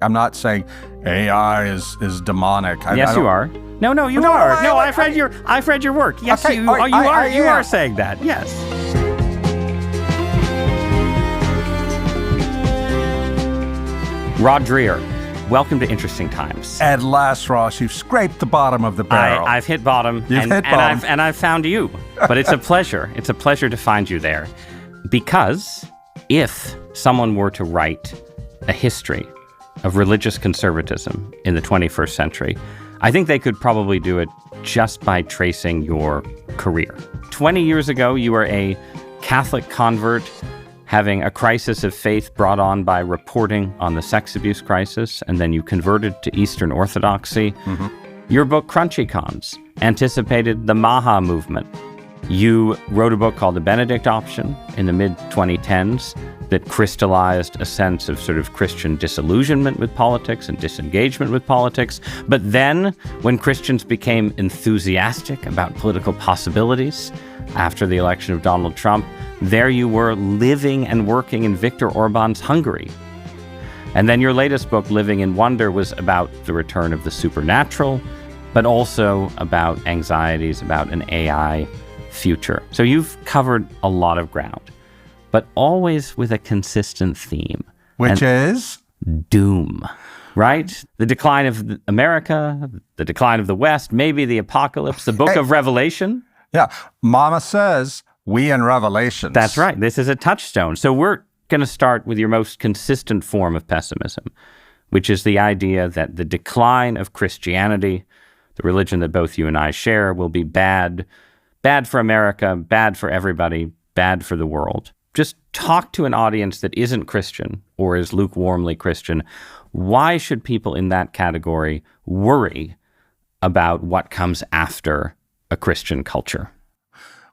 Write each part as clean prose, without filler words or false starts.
I'm not saying AI is demonic. Yes, you are. No, you are. No, I've read your work. Yes, Okay, you I are am. saying that. Yes. Rod Dreher, welcome to Interesting Times. At last, Ross, you've scraped the bottom of the barrel. I've hit bottom. You've hit bottom. And I've found you. But it's a pleasure. It's a pleasure to find you there. Because if someone were to write a history of religious conservatism in the 21st century, I think they could probably do it just by tracing your career. 20 years ago, you were a Catholic convert having a crisis of faith brought on by reporting on the sex abuse crisis, and then you converted to Eastern Orthodoxy. Mm-hmm. Your book, Crunchy Cons, anticipated the Maha movement. You wrote a book called The Benedict Option in the mid-2010s that crystallized a sense of sort of Christian disillusionment with politics and disengagement with politics. But then, when Christians became enthusiastic about political possibilities after the election of Donald Trump, there you were living and working in Viktor Orban's Hungary. And then your latest book, Living in Wonder, was about the return of the supernatural, but also about anxieties about an AI future. So you've covered a lot of ground, but always with a consistent theme. Which is? Doom, right? The decline of America, the decline of the West, maybe the apocalypse, the book of Revelation. Yeah. Mama says, we in Revelations. That's right. This is a touchstone. So we're going to start with your most consistent form of pessimism, which is the idea that the decline of Christianity, the religion that both you and I share, will be bad for America, bad for everybody, bad for the world. Just talk to an audience that isn't Christian or is lukewarmly Christian. Why should people in that category worry about what comes after a Christian culture?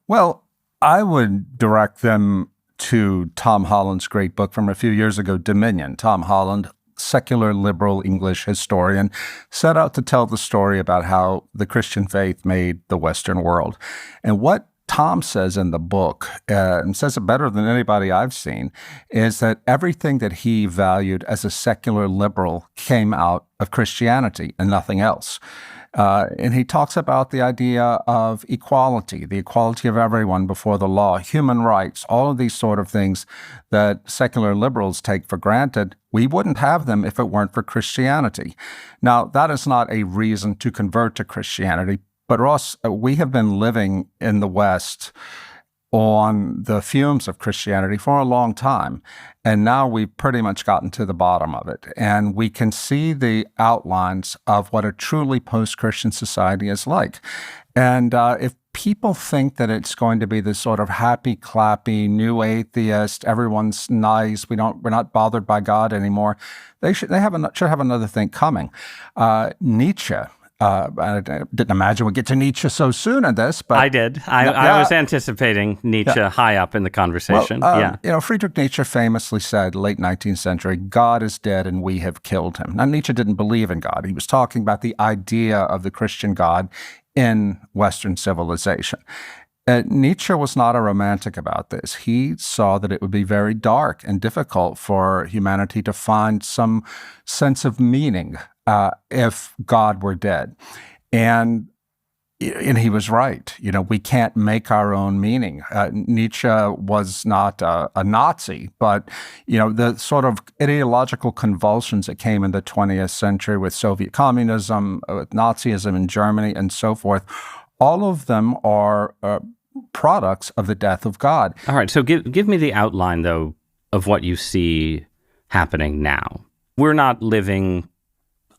Well, I would direct them to Tom Holland's great book from a few years ago, Dominion. Tom Holland, secular liberal English historian, set out to tell the story about how the Christian faith made the Western world. And what Tom says in the book, and says it better than anybody I've seen, is that everything that he valued as a secular liberal came out of Christianity and nothing else. And he talks about the idea of equality, the equality of everyone before the law, human rights, all of these sort of things that secular liberals take for granted. We wouldn't have them if it weren't for Christianity. Now, that is not a reason to convert to Christianity, but Ross, we have been living in the West on the fumes of Christianity for a long time. And now we've pretty much gotten to the bottom of it. And we can see the outlines of what a truly post-Christian society is like. And if people think that it's going to be this sort of happy, clappy, new atheist, everyone's nice, we're not bothered by God anymore, they should have another thing coming. Nietzsche. I didn't imagine we'd get to Nietzsche so soon in this, but I did. I was anticipating Nietzsche high up in the conversation. Friedrich Nietzsche famously said, late 19th century, God is dead and we have killed him. Now, Nietzsche didn't believe in God. He was talking about the idea of the Christian God in Western civilization. Nietzsche was not a romantic about this. He saw that it would be very dark and difficult for humanity to find some sense of meaning if God were dead. And he was right. We can't make our own meaning. Nietzsche was not a Nazi, but, the sort of ideological convulsions that came in the 20th century with Soviet communism, with Nazism in Germany, and so forth, all of them are products of the death of God. All right. So give me the outline, though, of what you see happening now. We're not living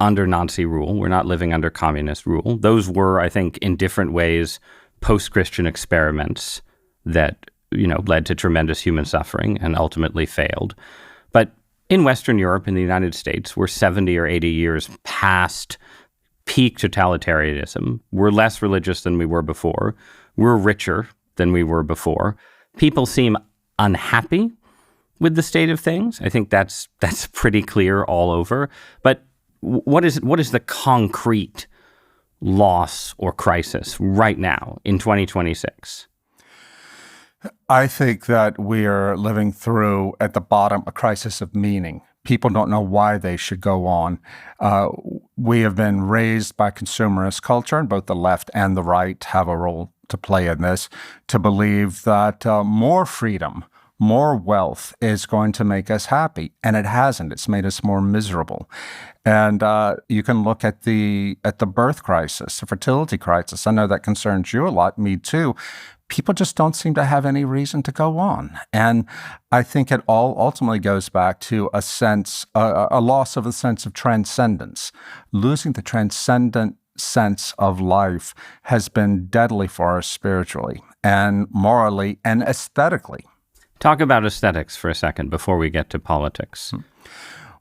under Nazi rule. We're not living under communist rule. Those were, I think, in different ways, post-Christian experiments that, led to tremendous human suffering and ultimately failed. But in Western Europe, in the United States, we're 70 or 80 years past peak totalitarianism. We're less religious than we were before. We're richer than we were before. People seem unhappy with the state of things. I think that's pretty clear all over. But what is the concrete loss or crisis right now in 2026? I think that we are living through, at the bottom, a crisis of meaning. people don't know why they should go on. We have been raised by consumerist culture, and both the left and the right have a role to play in this, to believe that more freedom, more wealth is going to make us happy. And it hasn't. It's made us more miserable. And you can look at the birth crisis, the fertility crisis. I know that concerns you a lot, me too. People just don't seem to have any reason to go on. And I think it all ultimately goes back to a sense, a loss of a sense of transcendence. Losing the transcendent sense of life has been deadly for us spiritually and morally and aesthetically. Talk about aesthetics for a second before we get to politics.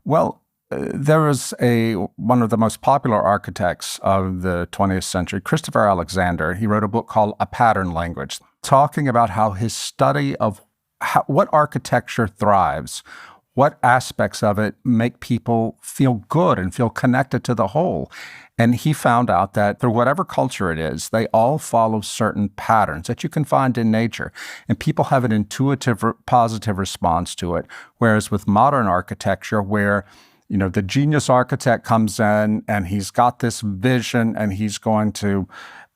Well, there was one of the most popular architects of the 20th century, Christopher Alexander. He wrote a book called A Pattern Language, talking about how his study of what architecture thrives, what aspects of it make people feel good and feel connected to the whole. And he found out that through whatever culture it is, they all follow certain patterns that you can find in nature. And people have an intuitive, positive response to it. Whereas with modern architecture, where the genius architect comes in and he's got this vision and he's going to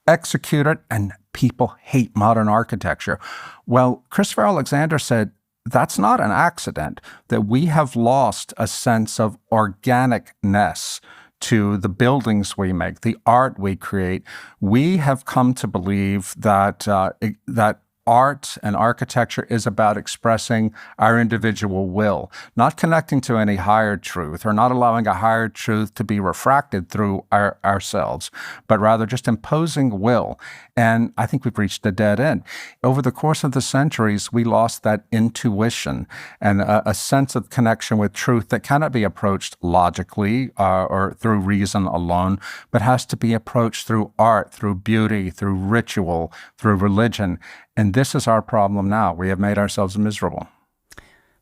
execute it, and people hate modern architecture. Well, Christopher Alexander said, that's not an accident, that we have lost a sense of organicness to the buildings we make, the art we create. We have come to believe that that art and architecture is about expressing our individual will, not connecting to any higher truth or not allowing a higher truth to be refracted through ourselves, but rather just imposing will. And I think we've reached a dead end. Over the course of the centuries, we lost that intuition and a sense of connection with truth that cannot be approached logically or through reason alone, but has to be approached through art, through beauty, through ritual, through religion. And this is our problem now. We have made ourselves miserable.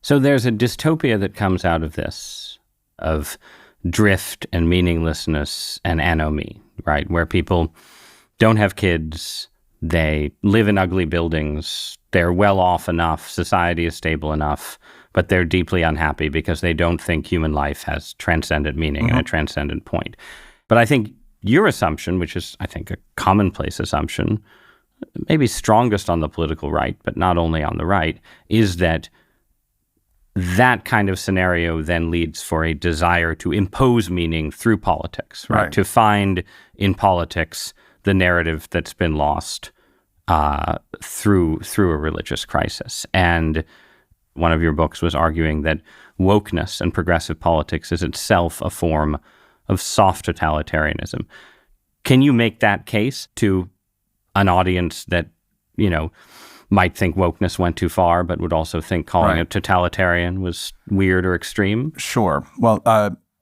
So there's a dystopia that comes out of this, of drift and meaninglessness and anomie, right? Where people don't have kids, they live in ugly buildings, they're well off enough, society is stable enough, but they're deeply unhappy because they don't think human life has transcendent meaning and a transcendent point. But I think your assumption, which is, I think, a commonplace assumption, maybe strongest on the political right, but not only on the right, is that that kind of scenario then leads for a desire to impose meaning through politics, right? To find in politics the narrative that's been lost through a religious crisis. And one of your books was arguing that wokeness and progressive politics is itself a form of soft totalitarianism. Can you make that case to an audience that, might think wokeness went too far, but would also think calling it totalitarian was weird or extreme? Sure. Well,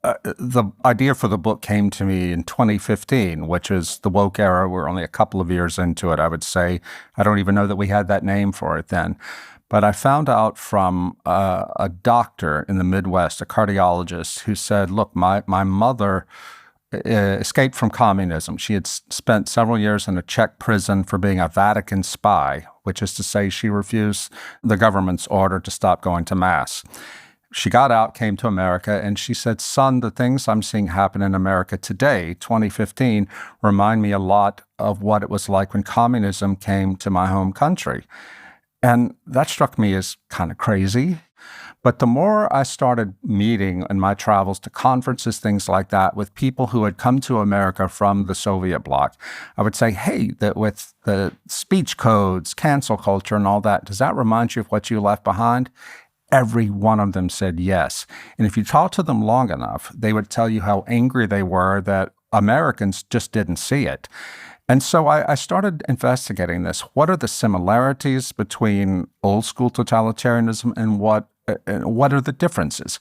the idea for the book came to me in 2015, which is the woke era. We're only a couple of years into it, I would say. I don't even know that we had that name for it then. But I found out from a doctor in the Midwest, a cardiologist, who said, look, my mother escaped from communism. She had spent several years in a Czech prison for being a Vatican spy, which is to say she refused the government's order to stop going to Mass. She got out, came to America, and she said, son, the things I'm seeing happen in America today, 2015, remind me a lot of what it was like when communism came to my home country. And that struck me as kind of crazy. But the more I started meeting in my travels to conferences, things like that, with people who had come to America from the Soviet bloc, I would say, hey, that with the speech codes, cancel culture and all that, does that remind you of what you left behind? Every one of them said yes. And if you talk to them long enough, they would tell you how angry they were that Americans just didn't see it. And so I started investigating this. What are the similarities between old school totalitarianism and what are the differences?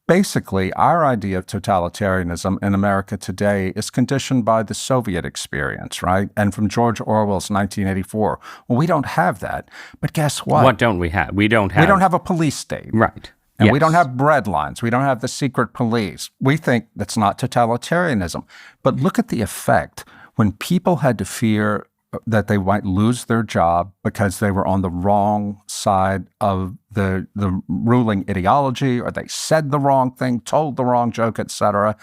Basically, our idea of totalitarianism in America today is conditioned by the Soviet experience, right? And from George Orwell's 1984. Well, we don't have that. But guess what? What don't we have? We don't have a police state. Right. And we don't have bread lines. We don't have the secret police. We think that's not totalitarianism. But look at the effect when people had to fear that they might lose their job because they were on the wrong side of the ruling ideology, or they said the wrong thing, told the wrong joke, etc.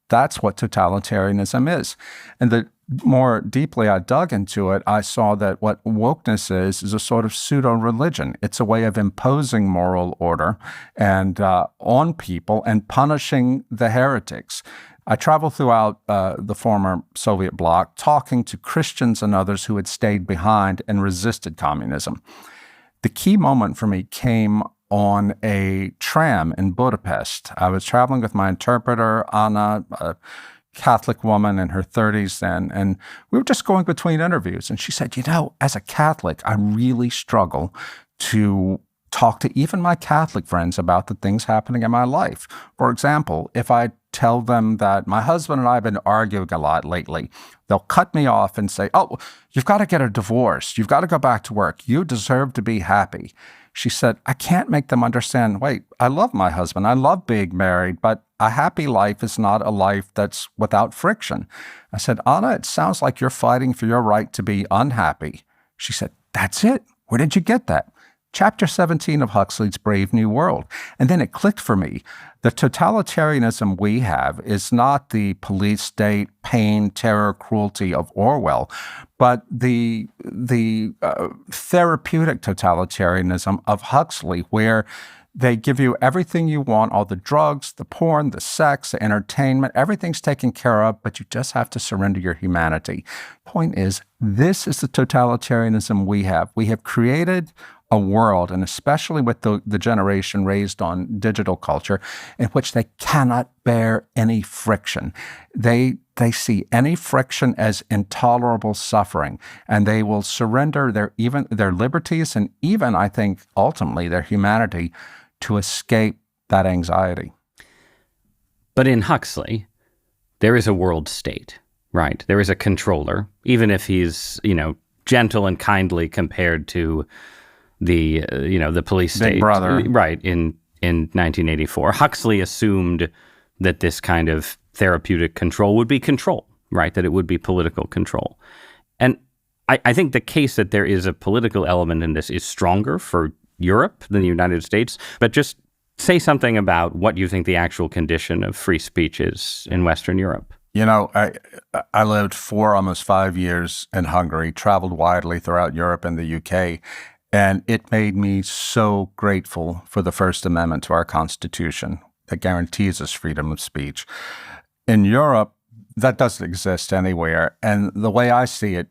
That's what totalitarianism is. And the more deeply I dug into it, I saw that what wokeness is a sort of pseudo-religion. It's a way of imposing moral order and on people and punishing the heretics. I traveled throughout the former Soviet bloc talking to Christians and others who had stayed behind and resisted communism. The key moment for me came on a tram in Budapest. I was traveling with my interpreter, Anna, a Catholic woman in her 30s then, and we were just going between interviews. And she said, as a Catholic, I really struggle to talk to even my Catholic friends about the things happening in my life. For example, if I tell them that my husband and I have been arguing a lot lately, they'll cut me off and say, "Oh, you've got to get a divorce. You've got to go back to work. You deserve to be happy." She said, I can't make them understand, wait, I love my husband. I love being married, but a happy life is not a life that's without friction. I said, Anna, it sounds like you're fighting for your right to be unhappy. She said, that's it. Where did you get that? Chapter 17 of Huxley's Brave New World. And then it clicked for me. The totalitarianism we have is not the police state, pain, terror, cruelty of Orwell, but the therapeutic totalitarianism of Huxley, where they give you everything you want, all the drugs, the porn, the sex, the entertainment, everything's taken care of, but you just have to surrender your humanity. Point is, this is the totalitarianism we have. We have created a world, and especially with the generation raised on digital culture, in which they cannot bear any friction. They see any friction as intolerable suffering, and they will surrender their liberties and even, I think, ultimately their humanity to escape that anxiety. But in Huxley, there is a world state, right? There is a controller, even if he's, gentle and kindly compared to the police state, Big Brother, right? In 1984, Huxley assumed that this kind of therapeutic control would be control, right? That it would be political control, and I think the case that there is a political element in this is stronger for Europe than the United States. But just say something about what you think the actual condition of free speech is in Western Europe. I lived 4, almost 5 years in Hungary, traveled widely throughout Europe and the UK. And it made me so grateful for the First Amendment to our Constitution that guarantees us freedom of speech. In Europe, that doesn't exist anywhere. And the way I see it,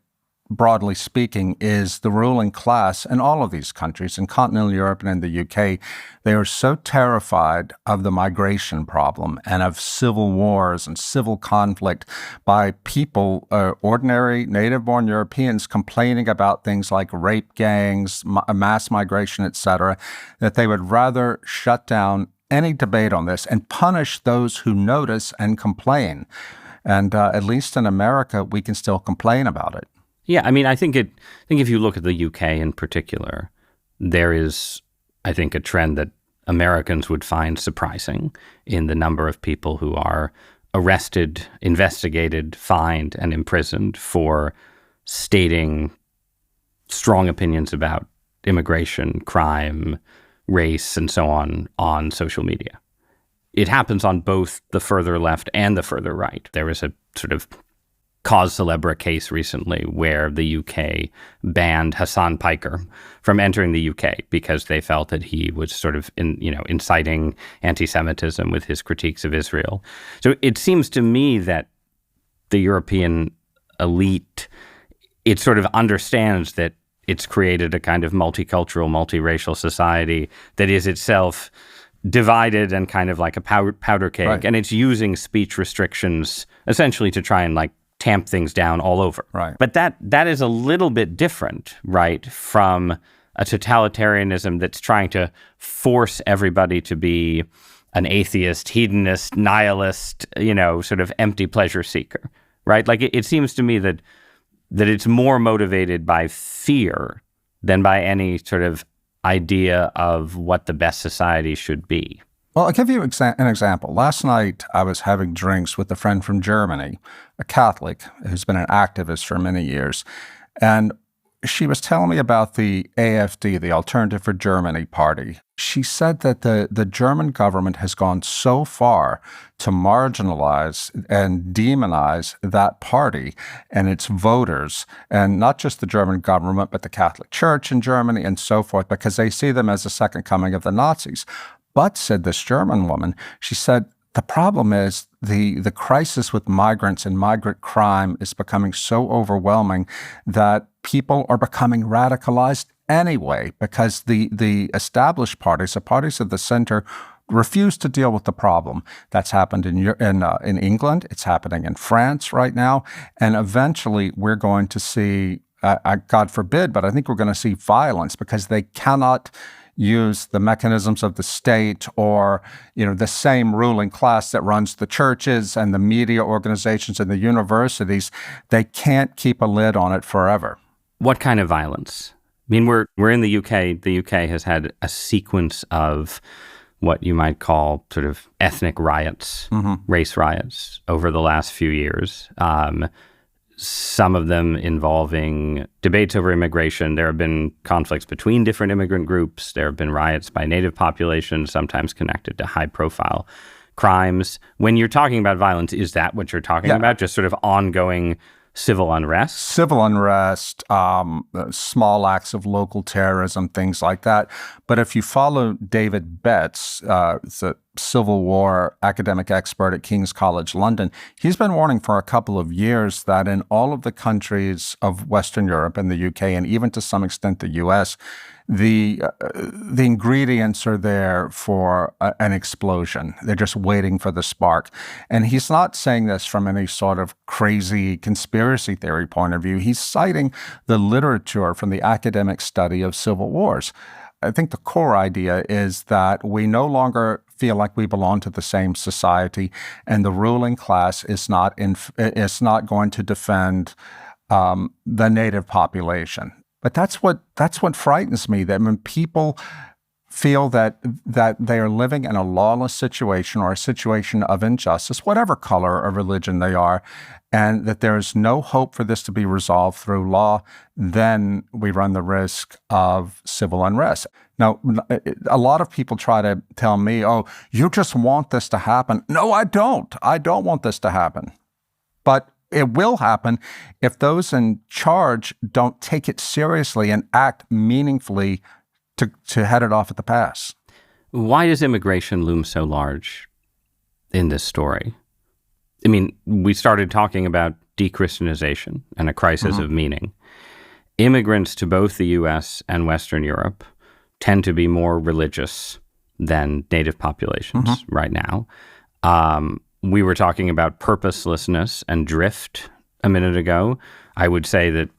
broadly speaking, is the ruling class in all of these countries, in continental Europe and in the UK, they are so terrified of the migration problem and of civil wars and civil conflict by people, ordinary native-born Europeans, complaining about things like rape gangs, mass migration, etc., that they would rather shut down any debate on this and punish those who notice and complain. And at least in America, we can still complain about it. Yeah, I think if you look at the UK in particular, there is, I think, a trend that Americans would find surprising in the number of people who are arrested, investigated, fined, and imprisoned for stating strong opinions about immigration, crime, race, and so on social media. It happens on both the further left and the further right. There was a sort of cause célèbre case recently where the UK banned Hassan Piker from entering the UK because they felt that he was sort of inciting anti-Semitism with his critiques of Israel. So it seems to me that the European elite, it sort of understands that it's created a kind of multicultural, multiracial society that is itself divided and kind of like a powder keg. Right. And it's using speech restrictions essentially to try and tamp things down all over. Right. But that is a little bit different, right, from a totalitarianism that's trying to force everybody to be an atheist, hedonist, nihilist, sort of empty pleasure seeker, right? It seems to me that it's more motivated by fear than by any sort of idea of what the best society should be. Well, I'll give you an example. Last night, I was having drinks with a friend from Germany, a Catholic who's been an activist for many years. And she was telling me about the AfD, the Alternative for Germany party. She said that the German government has gone so far to marginalize and demonize that party and its voters, and not just the German government, but the Catholic Church in Germany and so forth, because they see them as the second coming of the Nazis. But, said this German woman, she said, the problem is the crisis with migrants and migrant crime is becoming so overwhelming that people are becoming radicalized anyway, because the established parties, the parties of the center, refuse to deal with the problem. That's happened in England. It's happening in France right now. And eventually we're going to see, God forbid, but I think we're going to see violence, because they cannot use the mechanisms of the state or, the same ruling class that runs the churches and the media organizations and the universities. They can't keep a lid on it forever. What kind of violence? I mean, we're in the UK. The UK has had a sequence of what you might call sort of ethnic riots, race riots over the last few years. Some of them involving debates over immigration. There have been conflicts between different immigrant groups. There have been riots by native populations, sometimes connected to high-profile crimes. When you're talking about violence, is that what you're talking about? Just sort of ongoing civil unrest? Civil unrest, small acts of local terrorism, things like that. But if you follow David Betts, the Civil War academic expert at King's College London, he's been warning for a couple of years that in all of the countries of Western Europe and the UK, and even to some extent the US, the ingredients are there for an explosion. They're just waiting for the spark. And he's not saying this from any sort of crazy conspiracy theory point of view. He's citing the literature from the academic study of civil wars. I think the core idea is that we no longer feel like we belong to the same society, and the ruling class is not going to defend the native population. But that's what frightens me, that when people feel that they are living in a lawless situation or a situation of injustice, whatever color or religion they are, and that there is no hope for this to be resolved through law, then we run the risk of civil unrest. Now, a lot of people try to tell me, oh, you just want this to happen. No, I don't. I don't want this to happen. But it will happen if those in charge don't take it seriously and act meaningfully to head it off at the pass. Why does immigration loom so large in this story? I mean, we started talking about de-Christianization and a crisis of meaning. Immigrants to both the U.S. and Western Europe tend to be more religious than native populations right now. We were talking about purposelessness and drift a minute ago. I would say that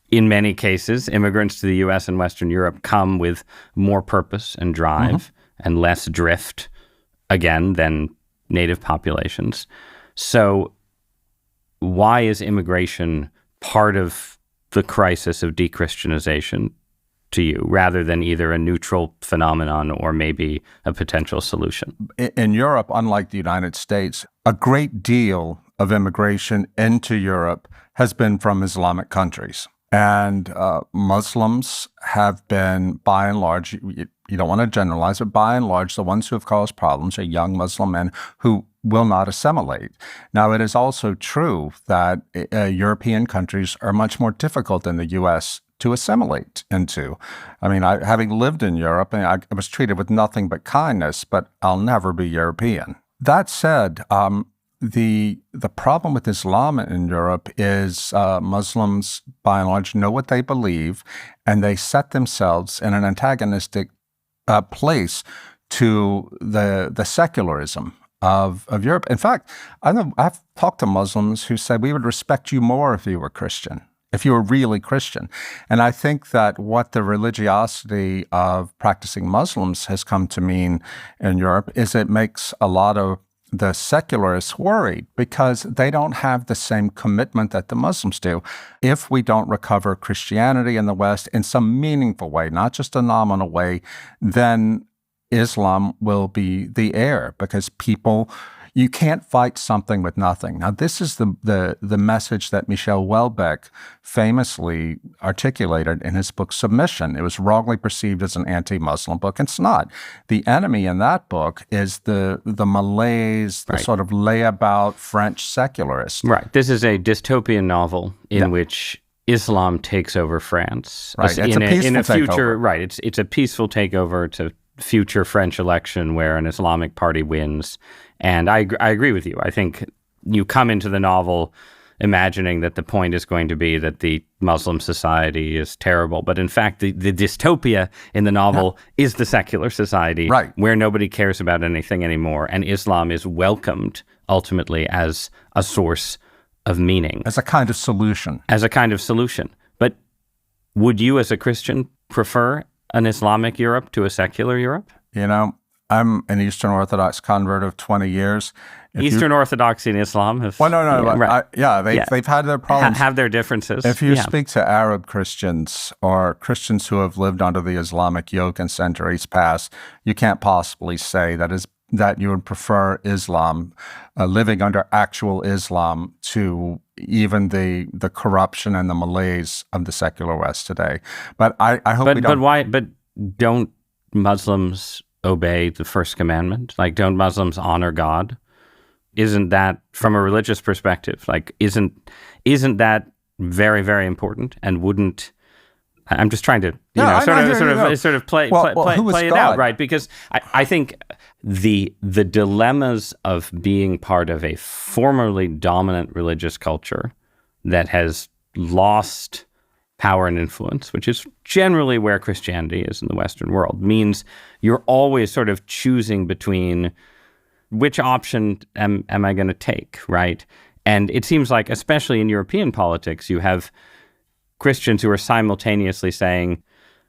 in many cases, immigrants to the U.S. and Western Europe come with more purpose and drive and less drift, again, than native populations. So why is immigration part of the crisis of de-Christianization to you, rather than either a neutral phenomenon or maybe a potential solution? In Europe, unlike the United States, a great deal of immigration into Europe has been from Islamic countries. And Muslims have been, by and large, you don't want to generalize, but by and large, the ones who have caused problems are young Muslim men who will not assimilate. Now, it is also true that European countries are much more difficult than the U.S. to assimilate into. I mean, having lived in Europe, I was treated with nothing but kindness, but I'll never be European. That said, the problem with Islam in Europe is Muslims, by and large, know what they believe, and they set themselves in an antagonistic place to the secularism of Europe. In fact, I've talked to Muslims who said we would respect you more if you were Christian, if you were really Christian. And I think that what the religiosity of practicing Muslims has come to mean in Europe is it makes a lot of the secularists worried because they don't have the same commitment that the Muslims do. If we don't recover Christianity in the West in some meaningful way, not just a nominal way, then Islam will be the heir because people, You can't fight something with nothing. Now, this is the message that Michel Houellebecq famously articulated in his book Submission. It was wrongly perceived as an anti-Muslim book. It's not. The enemy in that book is the Malays, the sort of layabout French secularists. Right. This is a dystopian novel in which Islam takes over France. Right. It's a peaceful future takeover. Right. It's a peaceful takeover to future French election where an Islamic party wins. And I agree with you. I think you come into the novel imagining that the point is going to be that the Muslim society is terrible. But in fact, the dystopia in the novel is the secular society where nobody cares about anything anymore. And Islam is welcomed ultimately as a source of meaning. As a kind of solution. As a kind of solution. But would you as a Christian prefer an Islamic Europe to a secular Europe? You know, I'm an Eastern Orthodox convert of 20 years. Eastern Orthodoxy and Islam have... Well, no. They've had their problems. Have their differences. If you speak to Arab Christians or Christians who have lived under the Islamic yoke in centuries past, you can't possibly say that you would prefer Islam, living under actual Islam, to even the corruption and the malaise of the secular West today. But I hope we don't... But why? But don't Muslims obey the first commandment? Like, don't Muslims honor God? Isn't that, from a religious perspective, like, isn't that very, very important? And wouldn't... I'm just trying to, sort of play it out, right? Because I think the dilemmas of being part of a formerly dominant religious culture that has lost power and influence, which is generally where Christianity is in the Western world, means you're always sort of choosing between which option am I going to take, right? And it seems like, especially in European politics, you have Christians who are simultaneously saying,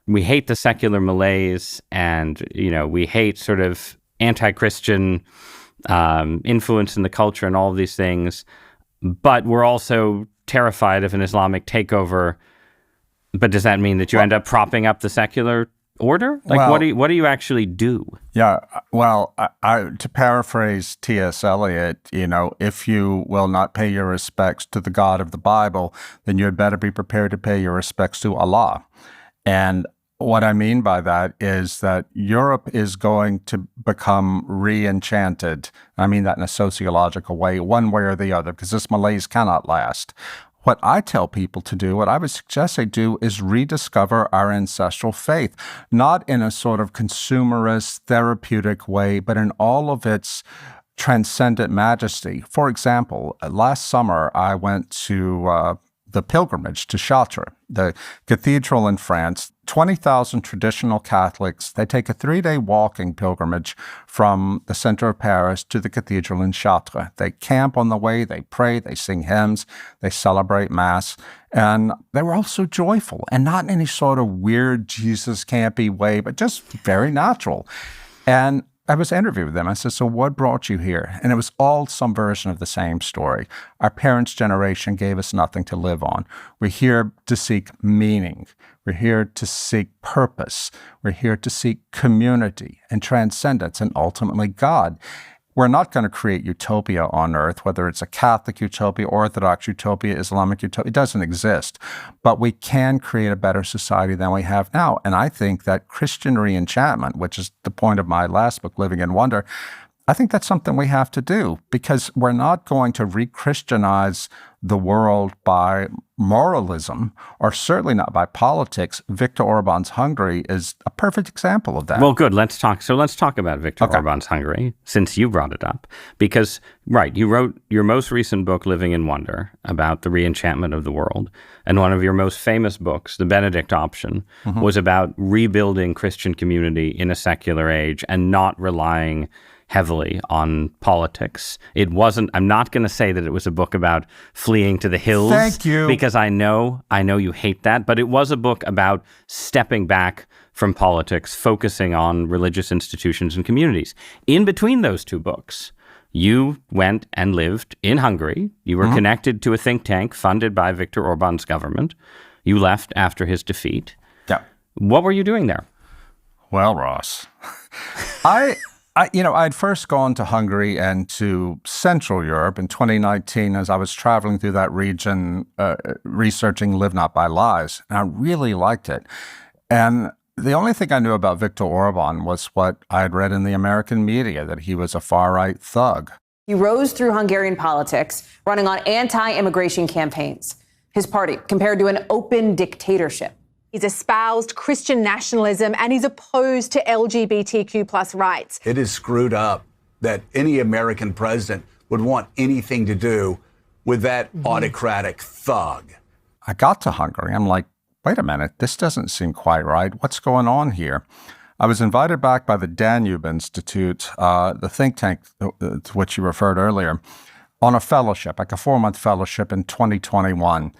we hate the secular malaise and, we hate sort of anti-Christian influence in the culture and all of these things, but we're also terrified of an Islamic takeover. But does that mean that you end up propping up the secular order? Like, what do you actually do? Yeah, well, to paraphrase T.S. Eliot, if you will not pay your respects to the God of the Bible, then you had better be prepared to pay your respects to Allah. And what I mean by that is that Europe is going to become re-enchanted. I mean that in a sociological way, one way or the other, because this malaise cannot last. What I tell people to do, what I would suggest they do, is rediscover our ancestral faith, not in a sort of consumerist, therapeutic way, but in all of its transcendent majesty. For example, last summer, I went to the pilgrimage to Chartres, the cathedral in France. 20,000 traditional Catholics, they take a 3-day walking pilgrimage from the center of Paris to the cathedral in Chartres. They camp on the way, they pray, they sing hymns, they celebrate Mass, and they were all so joyful, and not in any sort of weird Jesus campy way, but just very natural. And I was interviewed with them. I said, so what brought you here? And it was all some version of the same story. Our parents' generation gave us nothing to live on. We're here to seek meaning. We're here to seek purpose. We're here to seek community and transcendence and ultimately God. We're not going to create utopia on earth, whether it's a Catholic utopia, Orthodox utopia, Islamic utopia. It doesn't exist. But we can create a better society than we have now. And I think that Christian re-enchantment, which is the point of my last book, Living in Wonder, I think that's something we have to do, because we're not going to re-Christianize the world by moralism, or certainly not by politics. Viktor Orban's Hungary is a perfect example of that. Well, good. Let's talk about Viktor Orban's Hungary, since you brought it up. Because, you wrote your most recent book, Living in Wonder, about the re-enchantment of the world. And one of your most famous books, The Benedict Option, was about rebuilding Christian community in a secular age and not relying heavily on politics. It wasn't, I'm not going to say that it was a book about fleeing to the hills. Thank you. Because I know you hate that, but it was a book about stepping back from politics, focusing on religious institutions and communities. In between those two books, you went and lived in Hungary. You were connected to a think tank funded by Viktor Orban's government. You left after his defeat. Yeah. What were you doing there? Well, Ross, I'd first gone to Hungary and to Central Europe in 2019 as I was traveling through that region, researching Live Not by Lies, and I really liked it. And the only thing I knew about Viktor Orban was what I had read in the American media, that he was a far-right thug. He rose through Hungarian politics, running on anti-immigration campaigns. His party compared to an open dictatorship. He's espoused Christian nationalism and he's opposed to LGBTQ plus rights. It is screwed up that any American president would want anything to do with that autocratic thug. I got to Hungary. I'm like, wait a minute, this doesn't seem quite right. What's going on here? I was invited back by the Danube Institute, the think tank to which you referred earlier, on a fellowship, like a 4-month fellowship in 2021.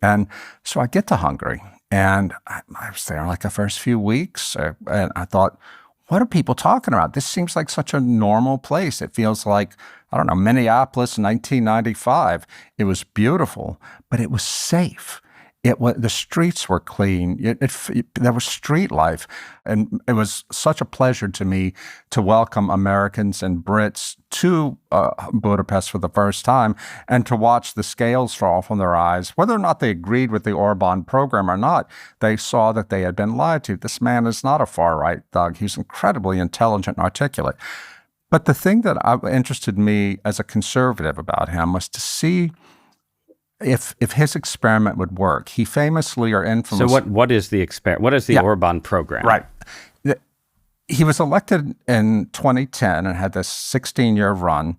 And so I get to Hungary. And I was there like the first few weeks, and I thought, what are people talking about? This seems like such a normal place. It feels like, I don't know, Minneapolis in 1995. It was beautiful, but it was safe. The streets were clean. There was street life. And it was such a pleasure to me to welcome Americans and Brits to Budapest for the first time and to watch the scales fall from their eyes. Whether or not they agreed with the Orban program or not, they saw that they had been lied to. This man is not a far-right thug. He's incredibly intelligent and articulate. But the thing that interested me as a conservative about him was to see if his experiment would work. He famously or infamously... So what is the experiment? What is the Orban program? Right. He was elected in 2010 and had this 16-year run.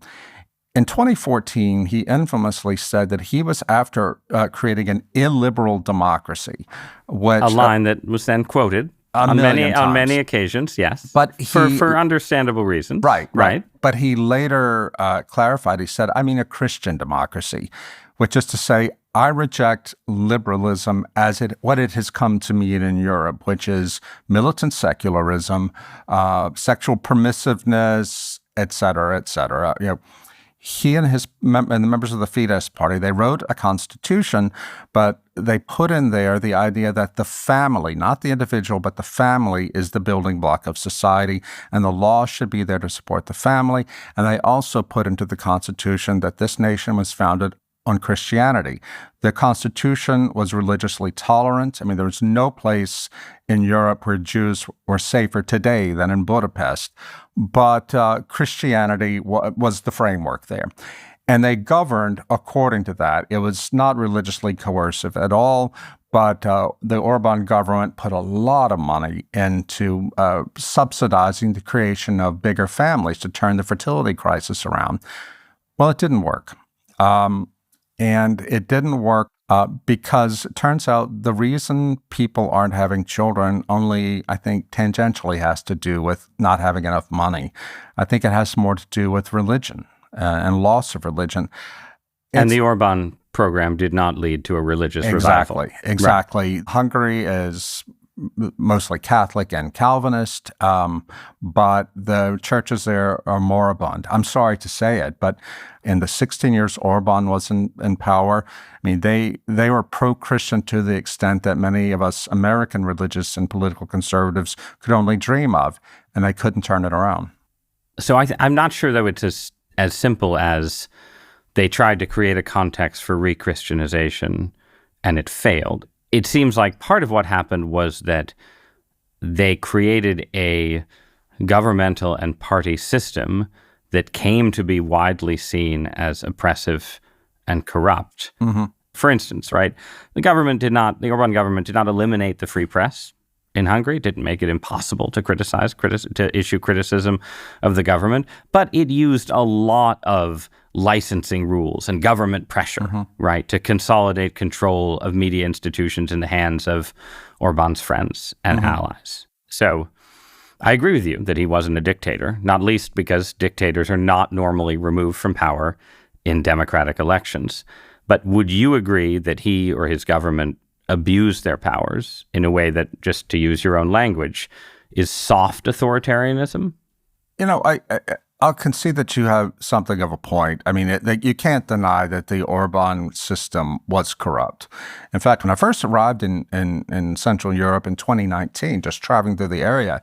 In 2014, he infamously said that he was after creating an illiberal democracy, which... A line that was then quoted on many occasions, yes. But for understandable reasons. Right. But he later clarified, he said, I mean a Christian democracy, which is to say, I reject liberalism as what it has come to mean in Europe, which is militant secularism, sexual permissiveness, et cetera, et cetera. He and the members of the Fidesz party, they wrote a constitution, but they put in there the idea that the family, not the individual, but the family is the building block of society, and the law should be there to support the family. And they also put into the constitution that this nation was founded on Christianity. The Constitution was religiously tolerant. I mean, there was no place in Europe where Jews were safer today than in Budapest. But Christianity was the framework there. And they governed according to that. It was not religiously coercive at all, but the Orban government put a lot of money into subsidizing the creation of bigger families to turn the fertility crisis around. Well, it didn't work. And it didn't work because it turns out the reason people aren't having children only, I think, tangentially has to do with not having enough money. I think it has more to do with religion and loss of religion. And the Orban program did not lead to a religious revival. Exactly. Right. Hungary is mostly Catholic and Calvinist, but the churches there are moribund. I'm sorry to say it, but in the 16 years Orban was in power, I mean, they were pro-Christian to the extent that many of us American religious and political conservatives could only dream of, and they couldn't turn it around. So I'm not sure, though, it's as simple as they tried to create a context for re-Christianization and it failed. It seems like part of what happened was that they created a governmental and party system that came to be widely seen as oppressive and corrupt. Mm-hmm. For instance, right, the Orban government did not eliminate the free press in Hungary. It didn't make it impossible to issue criticism of the government, but it used a lot of licensing rules and government pressure, right, to consolidate control of media institutions in the hands of Orban's friends and allies. So I agree with you that he wasn't a dictator, not least because dictators are not normally removed from power in democratic elections. But would you agree that he or his government abused their powers in a way that, just to use your own language, is soft authoritarianism? I'll concede that you have something of a point. I mean, you can't deny that the Orban system was corrupt. In fact, when I first arrived in Central Europe in 2019, just traveling through the area,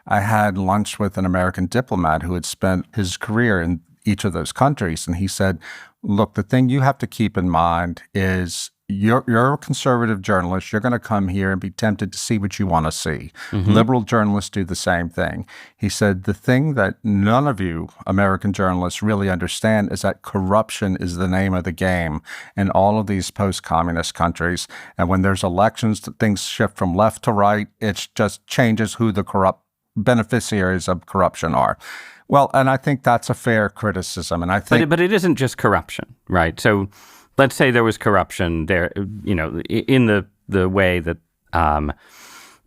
I had lunch with an American diplomat who had spent his career in each of those countries, and he said, look, the thing you have to keep in mind is you're a conservative journalist. You're going to come here and be tempted to see what you want to see. Liberal journalists do the same thing. He said, the thing that none of you American journalists really understand is that corruption is the name of the game in all of these post-communist countries. And when there's elections, things shift from left to right. It just changes who the corrupt beneficiaries of corruption are. Well, and I think that's a fair criticism. And I think, but it isn't just corruption, right? So let's say there was corruption there, in the way that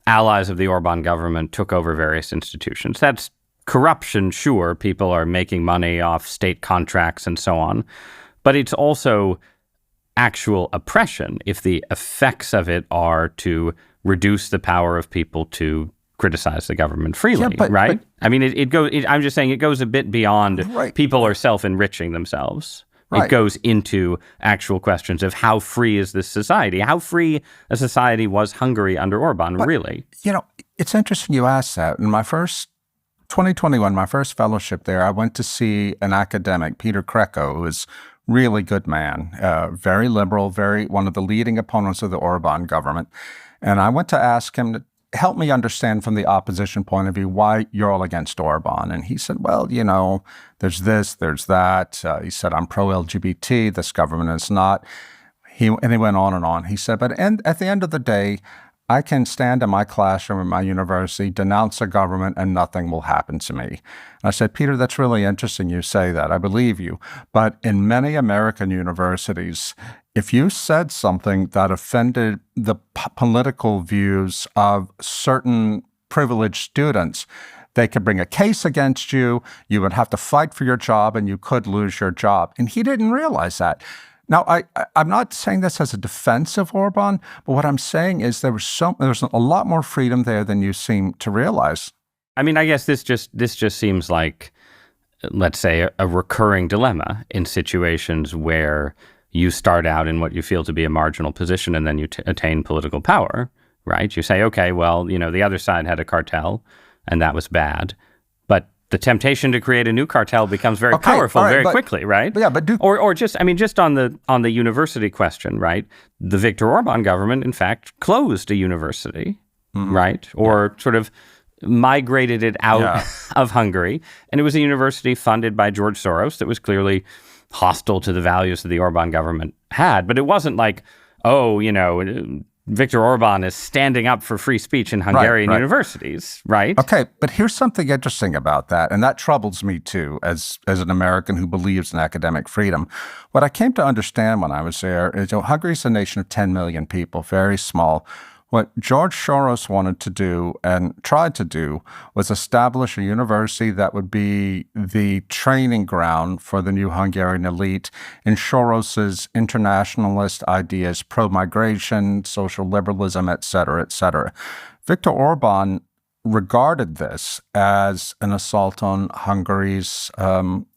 allies of the Orban government took over various institutions. That's corruption, sure. People are making money off state contracts and so on. But it's also actual oppression if the effects of it are to reduce the power of people to criticize the government freely, right? I mean, I'm just saying it goes a bit beyond people are self-enriching themselves. Right. It goes into actual questions of how free is this society? How free a society was Hungary under Orban, really? It's interesting you ask that. In my 2021, my first fellowship there, I went to see an academic, Peter Kreko, who is really good man, very liberal, one of the leading opponents of the Orban government. And I went to ask him to help me understand from the opposition point of view why you're all against Orban. And he said, well, there's this, there's that. He said, I'm pro-LGBT, this government is not. And he went on and on. He said, but at the end of the day, I can stand in my classroom in my university, denounce a government, and nothing will happen to me. And I said, Peter, that's really interesting you say that. I believe you. But in many American universities, if you said something that offended the political views of certain privileged students, they could bring a case against you, you would have to fight for your job, and you could lose your job. And he didn't realize that. Now, I'm not saying this as a defense of Orban, but what I'm saying is there was a lot more freedom there than you seem to realize. I mean, I guess this just seems like, let's say, a recurring dilemma in situations where you start out in what you feel to be a marginal position and then you attain political power, right? You say, okay, well, the other side had a cartel and that was bad. But the temptation to create a new cartel becomes very powerful very quickly, right? Just on the university question, right? The Viktor Orban government, in fact, closed a university, right? Or sort of migrated it out of Hungary. And it was a university funded by George Soros that was clearly hostile to the values that the Orban government had. But it wasn't like, Viktor Orban is standing up for free speech in Hungarian universities, right? Okay, but here's something interesting about that, and that troubles me too, as an American who believes in academic freedom. What I came to understand when I was there is, Hungary's a nation of 10 million people, very small. What George Soros wanted to do and tried to do was establish a university that would be the training ground for the new Hungarian elite in Soros's internationalist ideas, pro-migration, social liberalism, et cetera, et cetera. Viktor Orban regarded this as an assault on Hungary's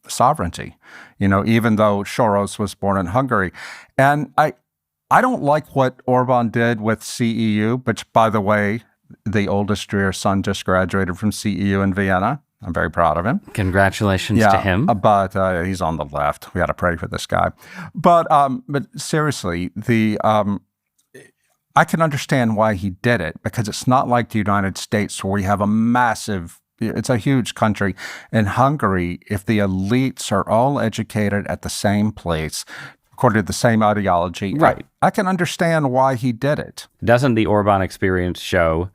sovereignty, even though Soros was born in Hungary. And I don't like what Orban did with CEU, which, by the way, the oldest Dreher son just graduated from CEU in Vienna. I'm very proud of him. Congratulations to him. But he's on the left. We got to pray for this guy. But seriously, I can understand why he did it, because it's not like the United States where we have it's a huge country. In Hungary, if the elites are all educated at the same place, according to the same ideology, right? I can understand why he did it. Doesn't the Orban experience show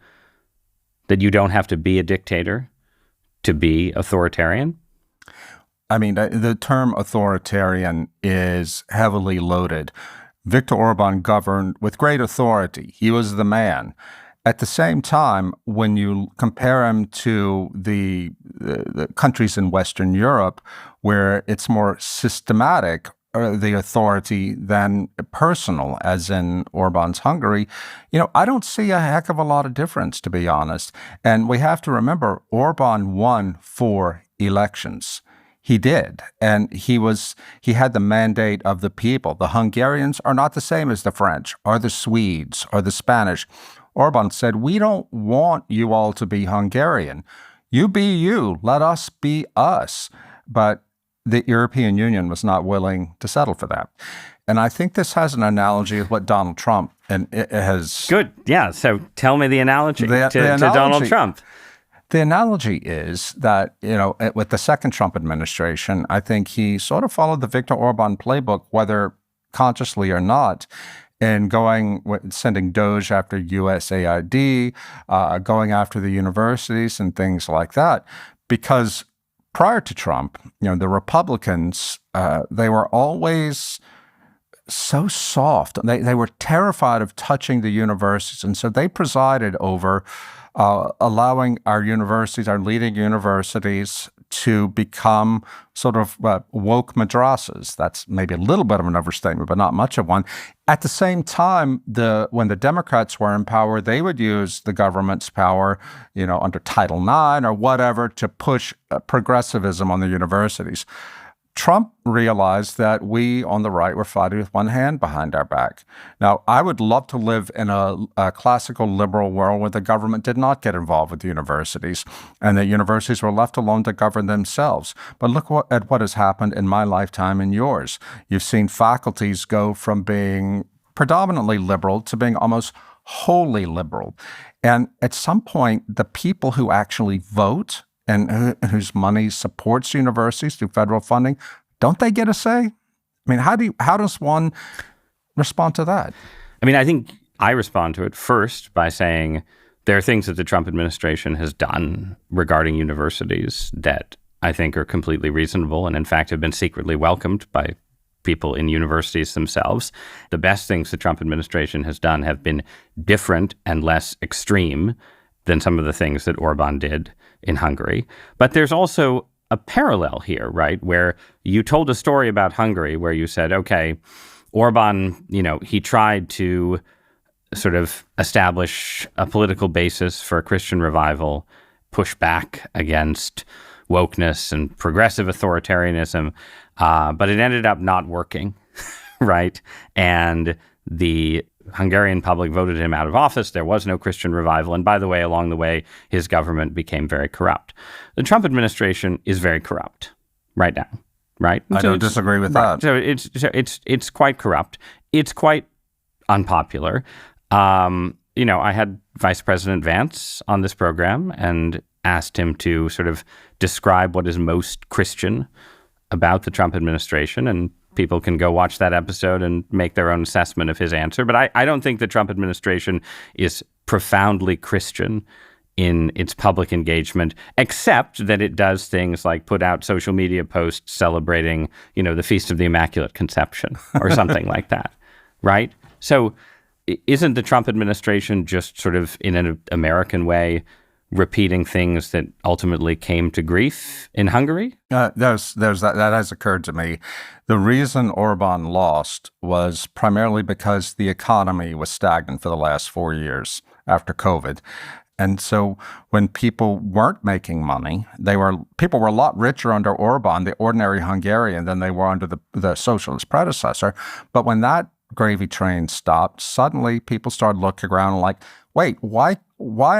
that you don't have to be a dictator to be authoritarian? I mean, the term authoritarian is heavily loaded. Viktor Orban governed with great authority. He was the man. At the same time, when you compare him to the countries in Western Europe, where it's more systematic, the authority than personal, as in Orban's Hungary, I don't see a heck of a lot of difference, to be honest. And we have to remember, Orban won 4 elections. He did. And he had the mandate of the people. The Hungarians are not the same as the French or the Swedes or the Spanish. Orban said, we don't want you all to be Hungarian. You be you, let us be us. But the European Union was not willing to settle for that. And I think this has an analogy with what Donald Trump, and it has... Good. Yeah. So tell me the analogy to Donald Trump. The analogy is that, with the second Trump administration, I think he sort of followed the Viktor Orban playbook, whether consciously or not, in sending Doge after USAID, going after the universities and things like that. Because prior to Trump, the Republicans, they were always so soft. They were terrified of touching the universities. And so they presided over allowing our universities, our leading universities, to become sort of woke madrasas. That's maybe a little bit of an overstatement, but not much of one. At the same time, when the Democrats were in power, they would use the government's power, under Title IX or whatever, to push progressivism on the universities. Trump realized that we on the right were fighting with one hand behind our back. Now, I would love to live in a classical liberal world where the government did not get involved with the universities and the universities were left alone to govern themselves. But look at what has happened in my lifetime and yours. You've seen faculties go from being predominantly liberal to being almost wholly liberal. And at some point, the people who actually vote and whose money supports universities through federal funding, don't they get a say? I mean, how does one respond to that? I mean, I think I respond to it first by saying there are things that the Trump administration has done regarding universities that I think are completely reasonable and in fact have been secretly welcomed by people in universities themselves. The best things the Trump administration has done have been different and less extreme than some of the things that Orban did in Hungary. But there's also a parallel here, right, where you told a story about Hungary where you said, okay, Orban, he tried to sort of establish a political basis for a Christian revival, push back against wokeness and progressive authoritarianism, but it ended up not working, right? And the Hungarian public voted him out of office. There was no Christian revival. And by the way, along the way, his government became very corrupt. The Trump administration is very corrupt right now, right? I don't disagree with that. So it's quite corrupt. It's quite unpopular. I had Vice President Vance on this program and asked him to sort of describe what is most Christian about the Trump administration, and people can go watch that episode and make their own assessment of his answer. But I don't think the Trump administration is profoundly Christian in its public engagement, except that it does things like put out social media posts celebrating, the Feast of the Immaculate Conception or something like that, right? So isn't the Trump administration just sort of in an American way repeating things that ultimately came to grief in Hungary? There's that has occurred to me. The reason Orban lost was primarily because the economy was stagnant for the last 4 years after COVID. And so when people weren't making money, people were a lot richer under Orban, the ordinary Hungarian, than they were under the socialist predecessor. But when that gravy train stopped, suddenly people started looking around like, wait, why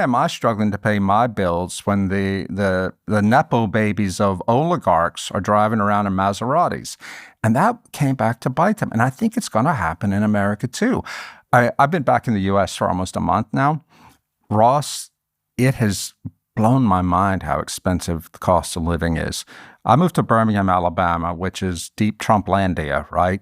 am I struggling to pay my bills when the Nepo babies of oligarchs are driving around in Maseratis? And that came back to bite them. And I think it's going to happen in America too. I've been back in the U.S. for almost a month now. Ross, it has blown my mind how expensive the cost of living is. I moved to Birmingham, Alabama, which is deep Trumplandia, right?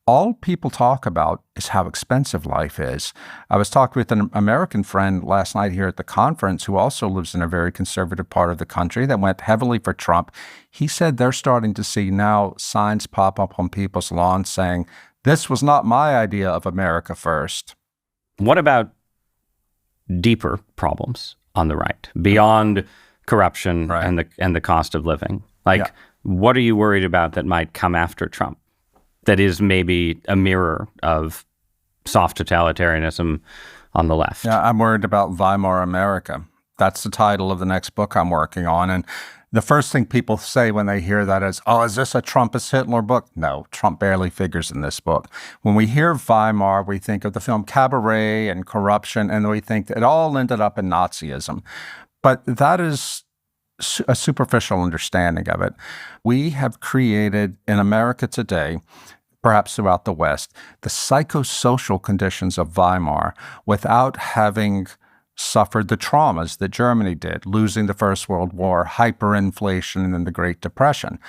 All people talk about is how expensive life is. I was talking with an American friend last night here at the conference who also lives in a very conservative part of the country that went heavily for Trump. He said they're starting to see now signs pop up on people's lawns saying, this was not my idea of America first. What about deeper problems on the right, beyond corruption and the cost of living? What are you worried about that might come after Trump that is maybe a mirror of soft totalitarianism on the left? Yeah, I'm worried about Weimar America. That's the title of the next book I'm working on. And the first thing people say when they hear that is, oh, is this a Trumpist Hitler book? No, Trump barely figures in this book. When we hear Weimar, we think of the film Cabaret and corruption, and we think that it all ended up in Nazism. But that is a superficial understanding of it. We have created in America today, perhaps throughout the West, the psychosocial conditions of Weimar without having suffered the traumas that Germany did, losing the First World War, hyperinflation, and then the Great Depression.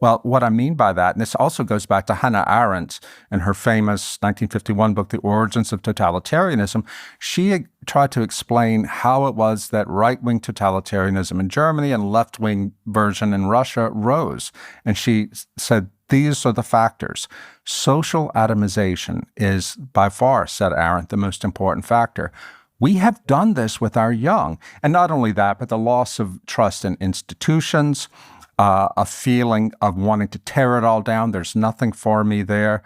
Well, what I mean by that, and this also goes back to Hannah Arendt and her famous 1951 book, The Origins of Totalitarianism. She tried to explain how it was that right-wing totalitarianism in Germany and left-wing version in Russia rose. And she said, these are the factors. Social atomization is by far, said Arendt, the most important factor. We have done this with our young. And not only that, but the loss of trust in institutions, a feeling of wanting to tear it all down. There's nothing for me there.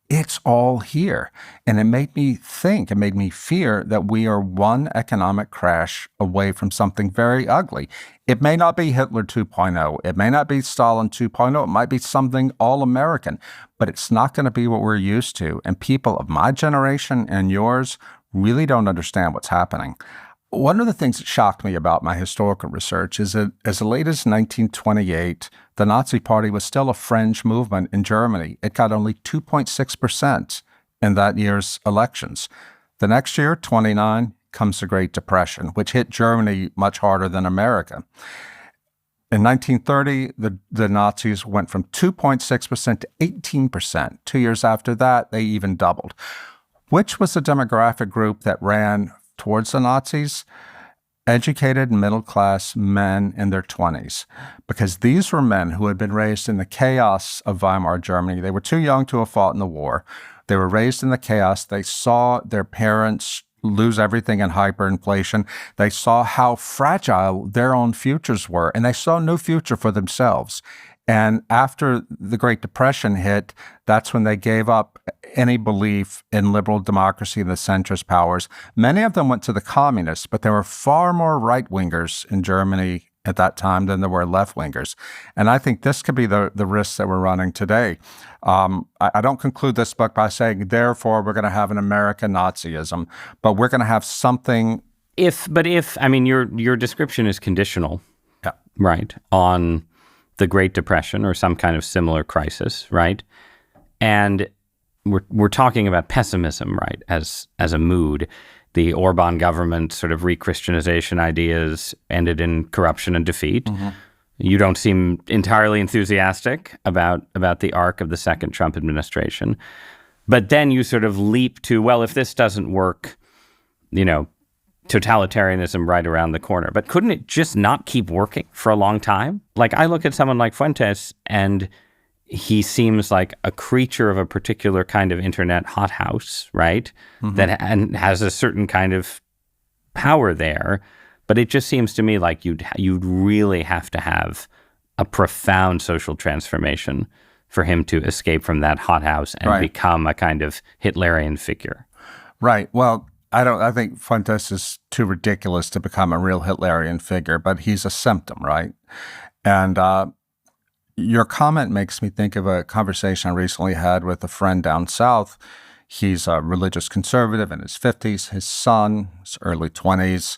It's all here. And it made me think, it made me fear that we are one economic crash away from something very ugly. It may not be Hitler 2.0. It may not be Stalin 2.0. It might be something all-American, but it's not going to be what we're used to. And people of my generation and yours really don't understand what's happening. One of the things that shocked me about my historical research is that as late as 1928, the Nazi Party was still a fringe movement in Germany. It got only 2.6% in that year's elections. The next year, 29, comes the Great Depression, which hit Germany much harder than America. In 1930, the Nazis went from 2.6% to 18%. 2 years after that, they even doubled. Which was the demographic group that ran towards the Nazis? Educated middle-class men in their 20s, because these were men who had been raised in the chaos of Weimar Germany. They were too young to have fought in the war. They were raised in the chaos. They saw their parents lose everything in hyperinflation. They saw how fragile their own futures were, and they saw no future for themselves. And after the Great Depression hit, that's when they gave up any belief in liberal democracy and the centrist powers. Many of them went to the communists, but there were far more right-wingers in Germany at that time than there were left-wingers. And I think this could be the risks that we're running today. I don't conclude this book by saying, therefore, we're going to have an American Nazism, but we're going to have something. I mean, your description is conditional, right, on the Great Depression or some kind of similar crisis, right? And we're talking about pessimism, right, as a mood. The Orban government sort of re-Christianization ideas ended in corruption and defeat. Mm-hmm. You don't seem entirely enthusiastic about the arc of the second Trump administration. But then you sort of leap to, well, if this doesn't work, totalitarianism right around the corner. But couldn't it just not keep working for a long time? Like, I look at someone like Fuentes, and he seems like a creature of a particular kind of internet hothouse, right? Mm-hmm. And has a certain kind of power there. But it just seems to me like you'd really have to have a profound social transformation for him to escape from that hothouse and become a kind of Hitlerian figure. Right. Well, I think Fuentes is too ridiculous to become a real Hitlerian figure, but he's a symptom, right? And your comment makes me think of a conversation I recently had with a friend down south. He's a religious conservative in his 50s. His son, his early 20s,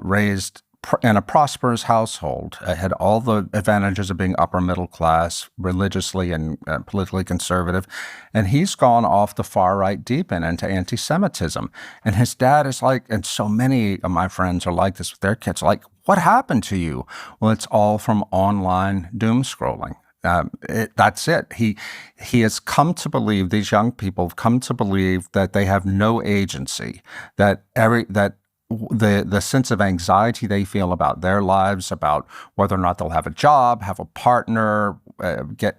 raised in a prosperous household, had all the advantages of being upper middle class, religiously and politically conservative. And he's gone off the far right deep end into anti-Semitism. And his dad is like, and so many of my friends are like this with their kids, like, what happened to you? Well, it's all from online doom scrolling. That's it. He has come to believe, these young people have come to believe that they have no agency, that the sense of anxiety they feel about their lives, about whether or not they'll have a job, have a partner,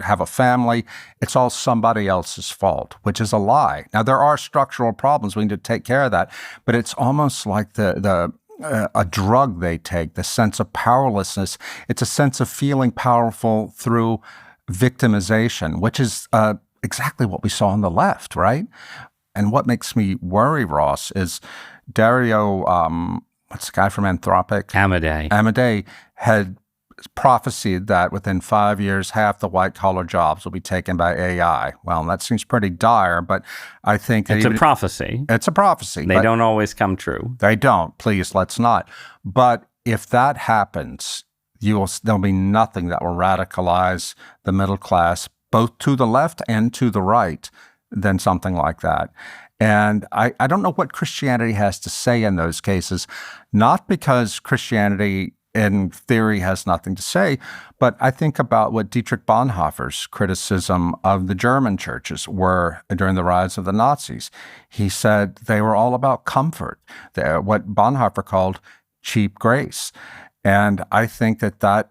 have a family, it's all somebody else's fault, which is a lie. Now, there are structural problems. We need to take care of that. But it's almost like a drug they take, the sense of powerlessness. It's a sense of feeling powerful through victimization, which is exactly what we saw on the left, right? And what makes me worry, Ross, is Dario, what's the guy from Anthropic? Amadei had prophesied that within 5 years, half the white-collar jobs will be taken by AI. Well, that seems pretty dire, but I think it's a prophecy. It's a prophecy. They don't always come true. They don't. Please, let's not. But if that happens, there'll be nothing that will radicalize the middle class, both to the left and to the right, than something like that. And I don't know what Christianity has to say in those cases, not because Christianity in theory has nothing to say, but I think about what Dietrich Bonhoeffer's criticism of the German churches were during the rise of the Nazis. He said they were all about comfort, what Bonhoeffer called cheap grace. And I think that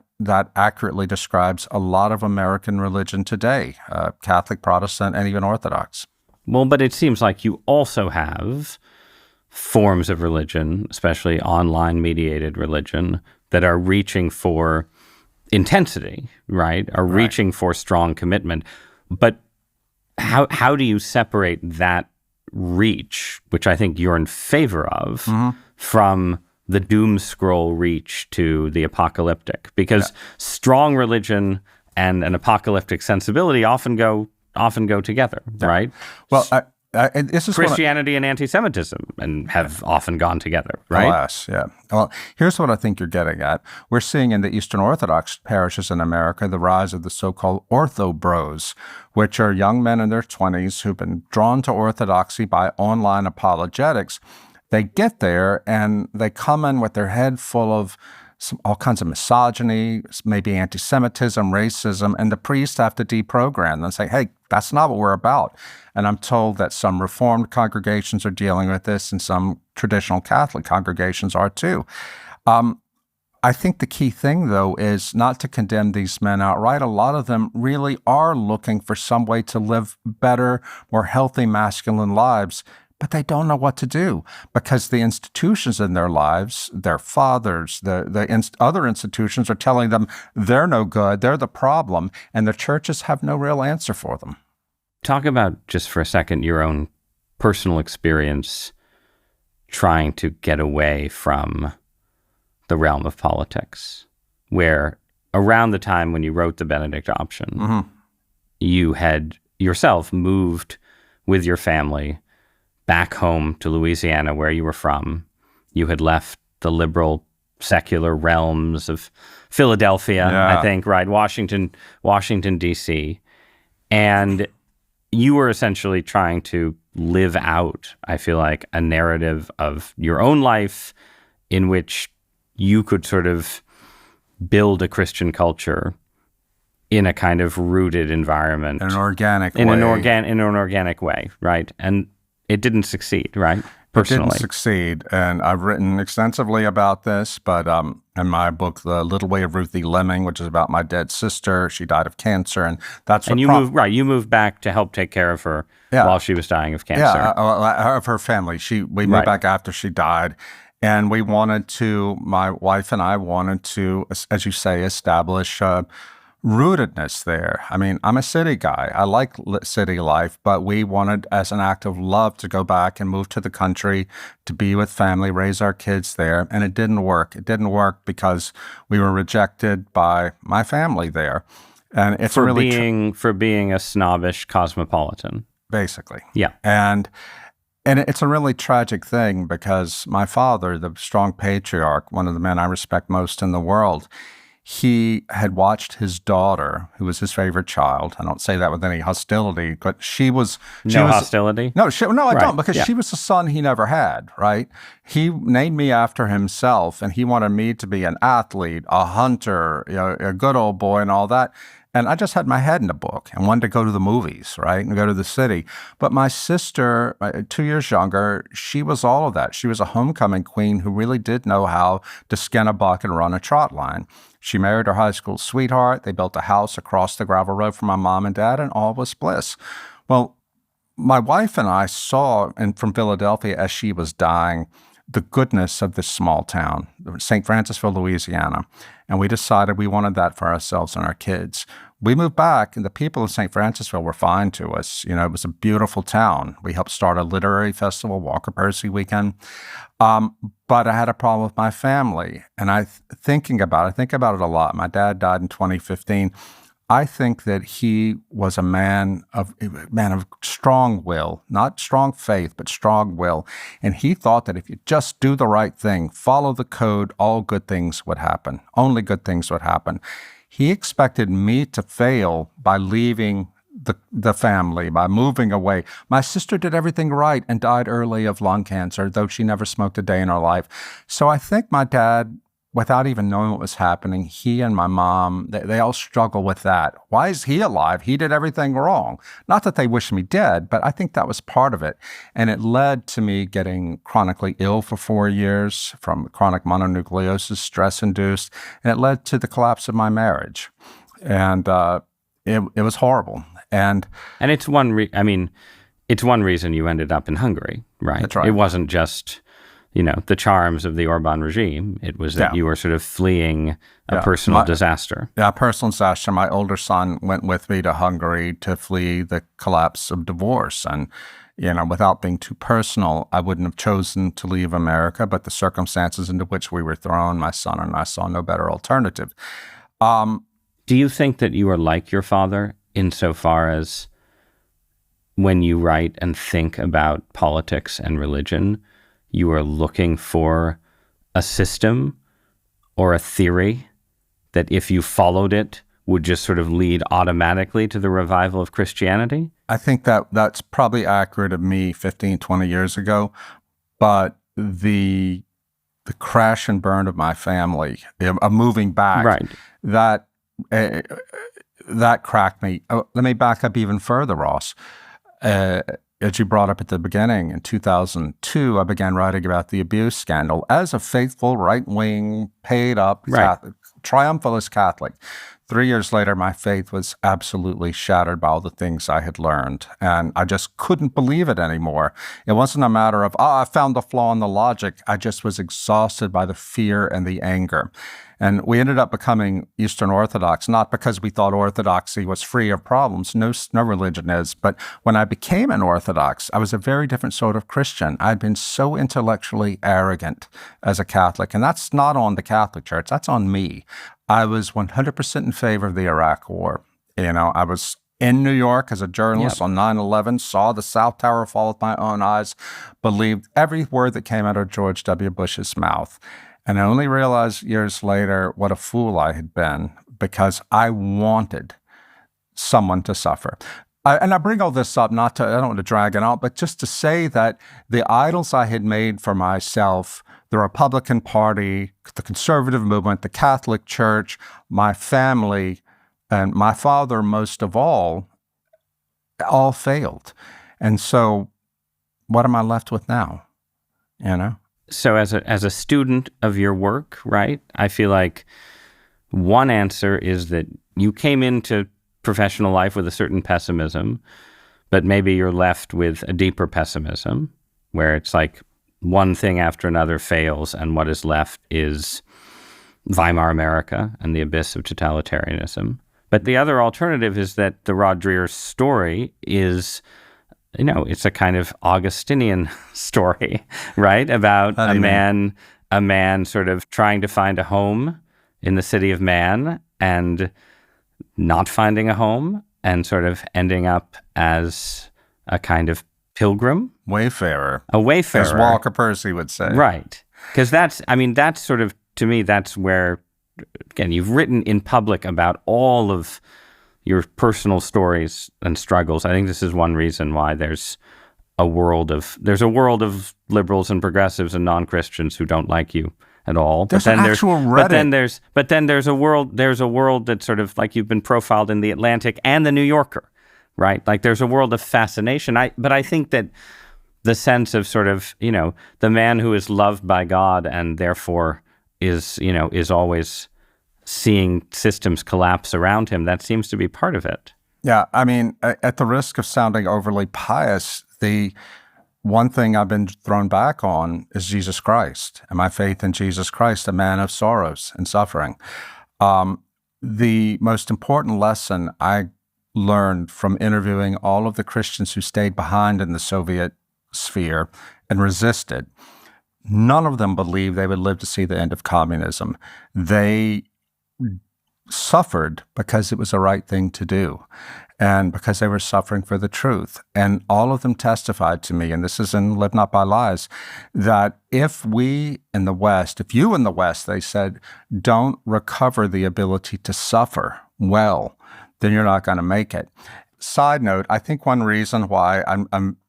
accurately describes a lot of American religion today, Catholic, Protestant, and even Orthodox. Well, but it seems like you also have forms of religion, especially online mediated religion, that are reaching for intensity, right? Are reaching for strong commitment. But how do you separate that reach, which I think you're in favor of, from the doom scroll reach to the apocalyptic? Because strong religion and an apocalyptic sensibility often go together, right? Well, this is Christianity and anti-Semitism and have often gone together, right? Alas, yeah. Well, here's what I think you're getting at. We're seeing in the Eastern Orthodox parishes in America the rise of the so-called ortho bros, which are young men in their 20s who've been drawn to Orthodoxy by online apologetics. They get there and they come in with their head full of all kinds of misogyny, maybe anti-Semitism, racism, and the priests have to deprogram them and say, hey, that's not what we're about. And I'm told that some Reformed congregations are dealing with this and some traditional Catholic congregations are too. I think the key thing, though, is not to condemn these men outright. A lot of them really are looking for some way to live better, more healthy masculine lives, but they don't know what to do because the institutions in their lives, their fathers, the other institutions are telling them they're no good, they're the problem, and the churches have no real answer for them. Talk about, just for a second, your own personal experience trying to get away from the realm of politics, where around the time when you wrote the Benedict Option, you had yourself moved with your family back home to Louisiana, where you were from. You had left the liberal, secular realms of Philadelphia, I think, right? Washington, D.C. And you were essentially trying to live out, I feel like, a narrative of your own life in which you could sort of build a Christian culture in a kind of rooted environment. In an organic way. In an organic way, right? And it didn't succeed, right? Personally. It didn't succeed, and I've written extensively about this, but in my book, The Little Way of Ruthie Lemming, which is about my dead sister, she died of cancer, and that's and you moved back to help take care of her while she was dying of cancer. Yeah, of her family. We moved back after she died, and my wife and I wanted to, as you say, establish rootedness there. I mean, I'm a city guy. I like city life, but we wanted, as an act of love, to go back and move to the country, to be with family, raise our kids there, and it didn't work. It didn't work because we were rejected by my family there. And it's for being a snobbish cosmopolitan. Basically. Yeah. And it's a really tragic thing because my father, the strong patriarch, one of the men I respect most in the world, he had watched his daughter, who was his favorite child. I don't say that with any hostility, but hostility? No, I don't, because she was the son he never had, right? He named me after himself, and he wanted me to be an athlete, a hunter, a good old boy and all that. And I just had my head in a book and wanted to go to the movies, right, and go to the city. But my sister, 2 years younger, she was all of that. She was a homecoming queen who really did know how to skin a buck and run a trot line. She married her high school sweetheart. They built a house across the gravel road from my mom and dad, and all was bliss. Well, my wife and I saw, and from Philadelphia as she was dying, the goodness of this small town, St. Francisville, Louisiana. And we decided we wanted that for ourselves and our kids. We moved back, and the people of St. Francisville were fine to us. It was a beautiful town. We helped start a literary festival, Walker Percy Weekend. But I had a problem with my family. And I think about it a lot. My dad died in 2015. I think that he was a man of strong will, not strong faith, but strong will. And he thought that if you just do the right thing, follow the code, all good things would happen. Only good things would happen. He expected me to fail by leaving the family, by moving away. My sister did everything right and died early of lung cancer, though she never smoked a day in her life. So I think my dad, without even knowing what was happening, he and my mom, they all struggle with that. Why is he alive? He did everything wrong. Not that they wish me dead, but I think that was part of it. And it led to me getting chronically ill for 4 years from chronic mononucleosis, stress-induced, and it led to the collapse of my marriage. And it was horrible. And it's it's one reason you ended up in Hungary, right? That's right. It wasn't just, the charms of the Orbán regime. It was that you were sort of fleeing a personal disaster. Yeah, personal disaster. My older son went with me to Hungary to flee the collapse of divorce. And, without being too personal, I wouldn't have chosen to leave America, but the circumstances into which we were thrown, my son and I saw no better alternative. Do you think that you are like your father insofar as when you write and think about politics and religion, you are looking for a system or a theory that if you followed it would just sort of lead automatically to the revival of Christianity? I think that's probably accurate of me 15, 20 years ago, but the crash and burn of my family, of moving back, right, that cracked me. Let me back up even further, Ross. As you brought up at the beginning, in 2002, I began writing about the abuse scandal as a faithful, right-wing, paid-up Catholic, triumphalist Catholic. 3 years later, my faith was absolutely shattered by all the things I had learned, and I just couldn't believe it anymore. It wasn't a matter of, I found the flaw in the logic. I just was exhausted by the fear and the anger. And we ended up becoming Eastern Orthodox, not because we thought Orthodoxy was free of problems. No religion is. But when I became an Orthodox, I was a very different sort of Christian. I'd been so intellectually arrogant as a Catholic. And that's not on the Catholic Church. That's on me. I was 100% in favor of the Iraq War. I was in New York as a journalist on 9/11, saw the South Tower fall with my own eyes, believed every word that came out of George W. Bush's mouth. And I only realized years later what a fool I had been because I wanted someone to suffer. And I bring all this up, I don't want to drag it out, but just to say that the idols I had made for myself, the Republican Party, the conservative movement, the Catholic Church, my family, and my father most of all failed. And so what am I left with now? So as a student of your work, right, I feel like one answer is that you came into professional life with a certain pessimism, but maybe you're left with a deeper pessimism where it's like one thing after another fails and what is left is Weimar America and the abyss of totalitarianism. But the other alternative is that the Rod Dreher story is, it's a kind of Augustinian story, right? About a man sort of trying to find a home in the city of man and not finding a home and sort of ending up as a kind of pilgrim. Wayfarer. A wayfarer. As Walker Percy would say. Right. Because that's sort of, to me, that's where, again, you've written in public about all of your personal stories and struggles. I think this is one reason why there's a world of liberals and progressives and non-Christians who don't like you at all. There's an actual Reddit. But then there's a world that's sort of like you've been profiled in the Atlantic and the New Yorker, right? Like there's a world of fascination. But I think that the sense of sort of, the man who is loved by God and therefore is always seeing systems collapse around him, that seems to be part of it. Yeah, at the risk of sounding overly pious, the one thing I've been thrown back on is Jesus Christ and my faith in Jesus Christ, a man of sorrows and suffering. The most important lesson I learned from interviewing all of the Christians who stayed behind in the Soviet sphere and resisted, none of them believed they would live to see the end of communism. They suffered because it was the right thing to do and because they were suffering for the truth. And all of them testified to me, and this is in Live Not by Lies, that if we in the West, if you in the West, they said, don't recover the ability to suffer well, then you're not going to make it. Side note, I think one reason why I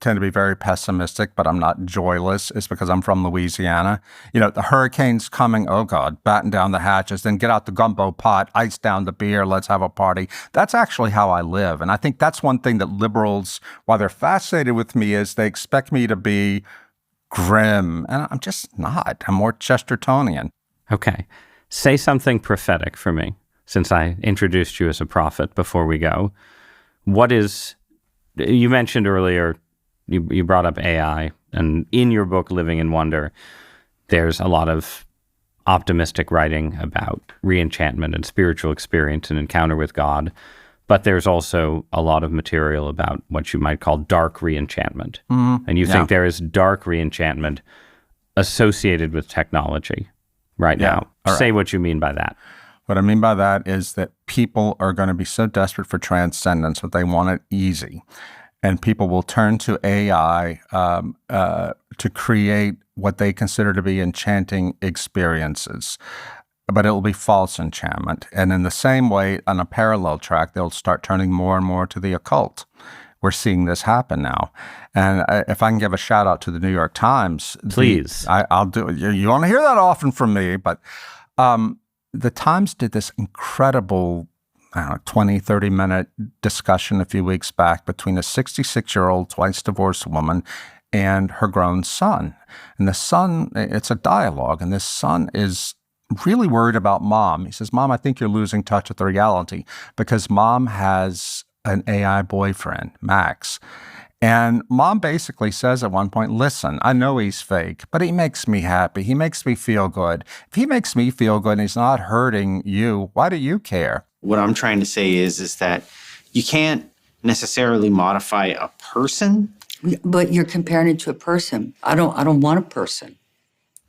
tend to be very pessimistic, but I'm not joyless, is because I'm from Louisiana. You know, the hurricane's coming, oh God, batten down the hatches, then get out the gumbo pot, ice down the beer, let's have a party. That's actually how I live. And I think that's one thing that liberals, while they're fascinated with me, is they expect me to be grim. And I'm just not. I'm more Chestertonian. Okay. Say something prophetic for me, since I introduced you as a prophet before we go. What is, you mentioned earlier, you brought up AI, and in your book, Living in Wonder, there's a lot of optimistic writing about re-enchantment and spiritual experience and encounter with God, but there's also a lot of material about what you might call dark re-enchantment. And you think there is dark re-enchantment associated with technology right now. Right. Say what you mean by that. What I mean by that is that people are going to be so desperate for transcendence that they want it easy. And people will turn to AI to create what they consider to be enchanting experiences. But it will be false enchantment. And in the same way, on a parallel track, they'll start turning more and more to the occult. We're seeing this happen now. And if I can give a shout out to the New York Times. Please. I'll do it. You won't hear that often from me, but the Times did this incredible, 20, 30-minute discussion a few weeks back between a 66-year-old twice divorced woman and her grown son. And the son, it's a dialogue, and this son is really worried about mom. He says, Mom, I think you're losing touch with the reality because mom has an AI boyfriend, Max. And mom basically says at one point, listen, I know he's fake, but he makes me happy. He makes me feel good. If he makes me feel good and he's not hurting you, why do you care? What I'm trying to say is that you can't necessarily modify a person. But you're comparing it to a person. I don't want a person.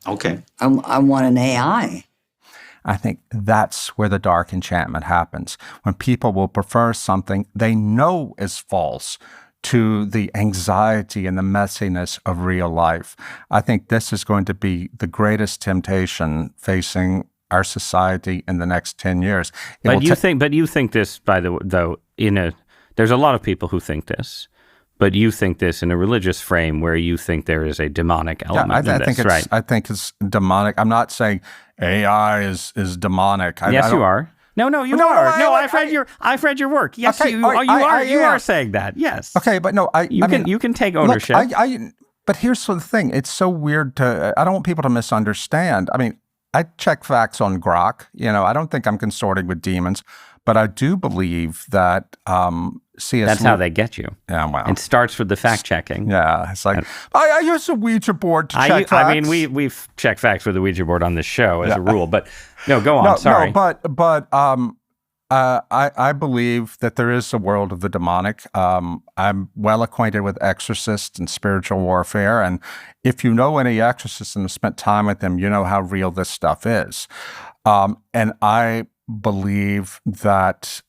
Okay. I want an AI. I think that's where the dark enchantment happens, when people will prefer something they know is false to the anxiety and the messiness of real life. I think this is going to be the greatest temptation facing our society in the next 10 years. But you think this, by the way, though, there's a lot of people who think this, but you think this in a religious frame where you think there is a demonic element in this, right? I think it's demonic. I'm not saying AI is demonic. Yes, you are. No, you are. No, I've read your work. Yes, okay, you are saying that. Yes. Okay, but no, you can take ownership. Look, but here's the thing. It's so weird I don't want people to misunderstand. I mean, I check facts on Grok. I don't think I'm consorting with demons, but I do believe that That's how they get you. Yeah, well. It starts with the fact checking. Yeah, it's like, I use a Ouija board to check facts. I mean, we've checked facts with the Ouija board on this show as a rule, but no, go on, sorry. No, but I believe that there is a world of the demonic. I'm well acquainted with exorcists and spiritual warfare, and if you know any exorcists and have spent time with them, you know how real this stuff is. And I believe that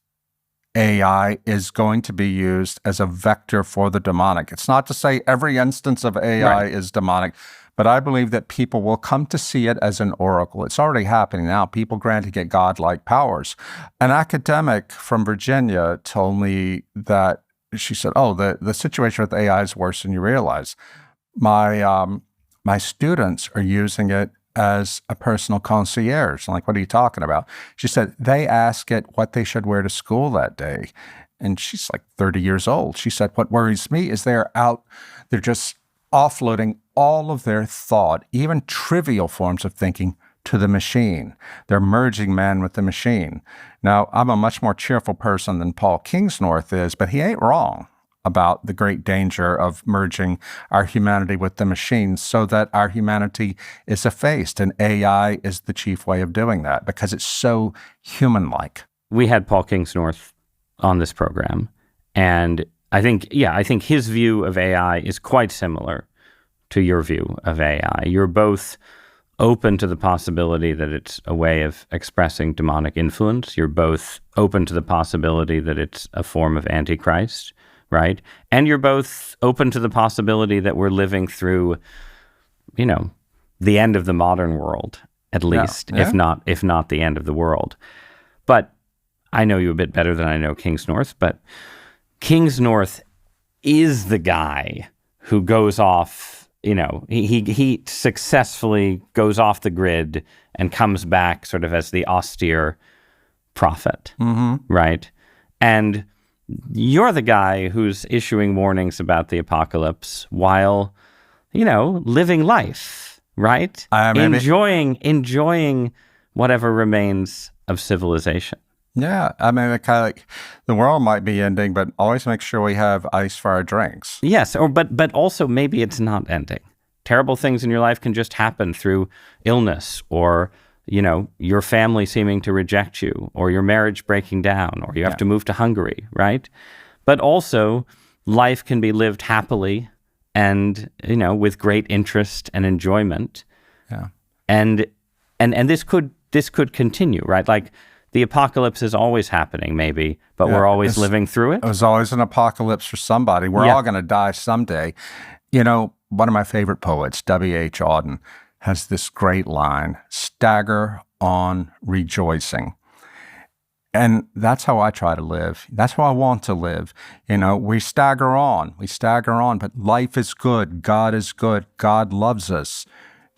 AI is going to be used as a vector for the demonic. It's not to say every instance of AI is demonic, but I believe that people will come to see it as an oracle. It's already happening now. People granting it godlike powers. An academic from Virginia told me that, she said, the situation with AI is worse than you realize. My students are using it as a personal concierge. I'm like, what are you talking about? She said, they ask it what they should wear to school that day. And she's like 30 years old. She said, what worries me is they're just offloading all of their thought, even trivial forms of thinking, to the machine. They're merging man with the machine. Now, I'm a much more cheerful person than Paul Kingsnorth is, but he ain't wrong about the great danger of merging our humanity with the machines so that our humanity is effaced. And AI is the chief way of doing that because it's so human-like. We had Paul Kingsnorth on this program, and I think his view of AI is quite similar to your view of AI. You're both open to the possibility that it's a way of expressing demonic influence. You're both open to the possibility that it's a form of Antichrist, right? And you're both open to the possibility that we're living through, you know, the end of the modern world, at least, if not the end of the world. But I know you a bit better than I know Kingsnorth, but Kingsnorth is the guy who goes off, you know, he successfully goes off the grid and comes back sort of as the austere prophet, right? And you're the guy who's issuing warnings about the apocalypse while, you know, living life, right? Enjoying whatever remains of civilization. Yeah, I mean, kind of like the world might be ending, but always make sure we have ice for our drinks. Yes, but also maybe it's not ending. Terrible things in your life can just happen through illness, or, you know, your family seeming to reject you, or your marriage breaking down, or you have to move to Hungary, right? But also, life can be lived happily and, you know, with great interest and enjoyment. Yeah, and this could continue, right? Like, the apocalypse is always happening, maybe, but we're always living through it. There's always an apocalypse for somebody. We're all going to die someday. You know, one of my favorite poets, W.H. Auden, has this great line, "Stagger on rejoicing." And that's how I try to live. That's how I want to live. You know, we stagger on, but life is good. God is good. God loves us.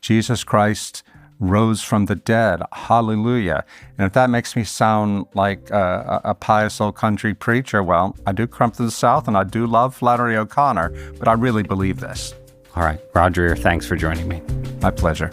Jesus Christ rose from the dead. Hallelujah. And if that makes me sound like a pious old country preacher, well, I do come from the South and I do love Flannery O'Connor, but I really believe this. All right. Rod Dreher, thanks for joining me. My pleasure.